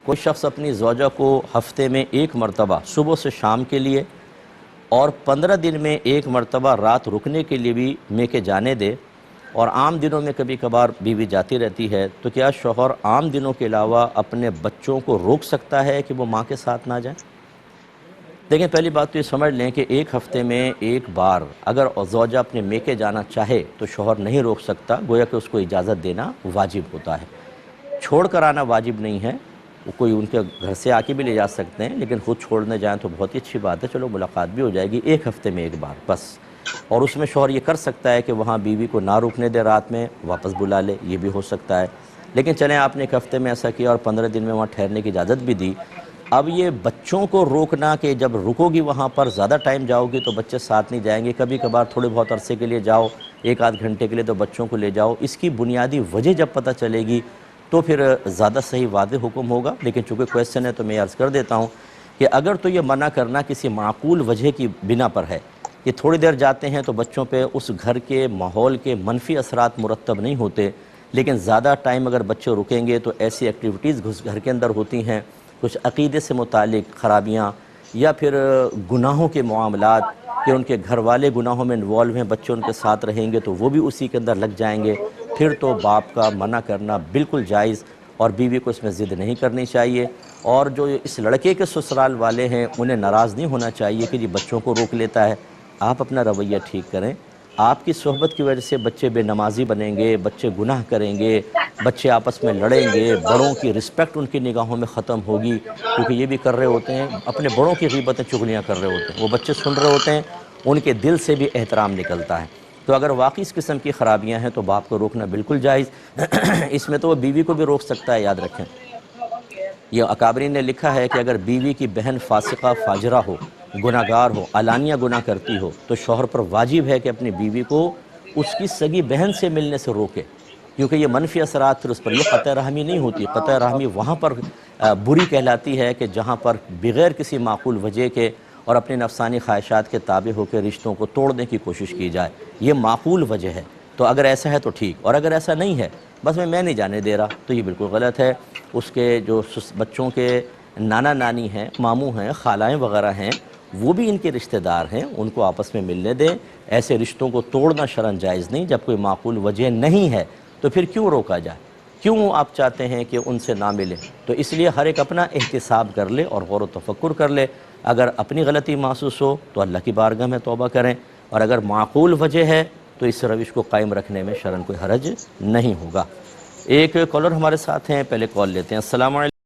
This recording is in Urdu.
کوئی شخص اپنی زوجہ کو ہفتے میں 1 مرتبہ صبح سے شام کے لیے اور 15 دن میں 1 مرتبہ رات رکنے کے لیے بھی میکے جانے دے، اور عام دنوں میں کبھی کبھار بیوی جاتی رہتی ہے، تو کیا شوہر عام دنوں کے علاوہ اپنے بچوں کو روک سکتا ہے کہ وہ ماں کے ساتھ نہ جائیں؟ دیکھیں، پہلی بات تو یہ سمجھ لیں کہ ایک ہفتے میں 1 بار اگر زوجہ اپنے میکے جانا چاہے تو شوہر نہیں روک سکتا، گویا کہ اس کو اجازت دینا واجب ہوتا ہے۔ چھوڑ کر آنا واجب نہیں ہے، وہ کوئی ان کے گھر سے آ کے بھی لے جا سکتے ہیں، لیکن خود چھوڑنے جائیں تو بہت ہی اچھی بات ہے، چلو ملاقات بھی ہو جائے گی، 1 ہفتے میں 1 بار بس۔ اور اس میں شوہر یہ کر سکتا ہے کہ وہاں بیوی کو نہ رکنے دے، رات میں واپس بلا لے، یہ بھی ہو سکتا ہے۔ لیکن چلیں، آپ نے 1 ہفتے میں ایسا کیا اور 15 دن میں وہاں ٹھہرنے کی اجازت بھی دی، اب یہ بچوں کو روکنا کہ جب رکو گی وہاں پر زیادہ ٹائم جاؤ گی تو بچے ساتھ نہیں جائیں گے، کبھی کبھار تھوڑے بہت عرصے کے لیے جاؤ، 1 آدھ گھنٹے کے لیے تو بچوں کو لے جاؤ، اس کی بنیادی وجہ جب پتہ چلے گی تو پھر زیادہ صحیح واضح حکم ہوگا۔ لیکن چونکہ کویسچن ہے تو میں عرض کر دیتا ہوں کہ اگر تو یہ منع کرنا کسی معقول وجہ کی بنا پر ہے کہ تھوڑی دیر جاتے ہیں تو بچوں پہ اس گھر کے ماحول کے منفی اثرات مرتب نہیں ہوتے، لیکن زیادہ ٹائم اگر بچے رکیں گے تو ایسی ایکٹیویٹیز گھر کے اندر ہوتی ہیں، کچھ عقیدے سے متعلق خرابیاں یا پھر گناہوں کے معاملات کہ ان کے گھر والے گناہوں میں انوالو ہیں، بچے ان کے ساتھ رہیں گے تو وہ بھی اسی کے اندر لگ جائیں گے، پھر تو باپ کا منع کرنا بالکل جائز اور بیوی کو اس میں ضد نہیں کرنی چاہیے۔ اور جو اس لڑکے کے سسرال والے ہیں انہیں ناراض نہیں ہونا چاہیے کہ یہ بچوں کو روک لیتا ہے۔ آپ اپنا رویہ ٹھیک کریں، آپ کی صحبت کی وجہ سے بچے بے نمازی بنیں گے، بچے گناہ کریں گے، بچے آپس میں لڑیں گے، بڑوں کی رسپیکٹ ان کی نگاہوں میں ختم ہوگی، کیونکہ یہ بھی کر رہے ہوتے ہیں، اپنے بڑوں کی غیبتیں چغلیاں کر رہے ہوتے ہیں، وہ بچے سن رہے ہوتے ہیں، ان کے دل سے بھی احترام نکلتا ہے۔ تو اگر واقعی اس قسم کی خرابیاں ہیں تو باپ کو روکنا بالکل جائز، اس میں تو وہ بیوی کو بھی روک سکتا ہے، یاد رکھیں۔ یہ اکابرین نے لکھا ہے کہ اگر بیوی کی بہن فاسقہ فاجرہ ہو، گناہگار ہو، علانیہ گناہ کرتی ہو تو شوہر پر واجب ہے کہ اپنی بیوی کو اس کی سگی بہن سے ملنے سے روکے، کیونکہ یہ منفی اثرات پھر اس پر، یہ قطع رحمی نہیں ہوتی، قطع رحمی وہاں پر بری کہلاتی ہے کہ جہاں پر بغیر کسی معقول وجہ کے اور اپنے نفسانی خواہشات کے تابع ہو کے رشتوں کو توڑنے کی کوشش کی جائے، یہ معقول وجہ ہے۔ تو اگر ایسا ہے تو ٹھیک، اور اگر ایسا نہیں ہے، بس میں نہیں جانے دے رہا، تو یہ بالکل غلط ہے۔ اس کے جو بچوں کے نانا نانی ہیں، ماموں ہیں، خالائیں وغیرہ ہیں، وہ بھی ان کے رشتہ دار ہیں، ان کو آپس میں ملنے دیں۔ ایسے رشتوں کو توڑنا شرعاً جائز نہیں، جب کوئی معقول وجہ نہیں ہے تو پھر کیوں روکا جائے؟ کیوں آپ چاہتے ہیں کہ ان سے نہ ملیں؟ تو اس لیے ہر ایک اپنا احتساب کر لے اور غور و تفکر کر لے۔ اگر اپنی غلطی محسوس ہو تو اللہ کی بارگاہ میں توبہ کریں، اور اگر معقول وجہ ہے تو اس روش کو قائم رکھنے میں شرعاً کوئی حرج نہیں ہوگا۔ ایک کالر ہمارے ساتھ ہیں، پہلے کال لیتے ہیں۔ السلام علیکم۔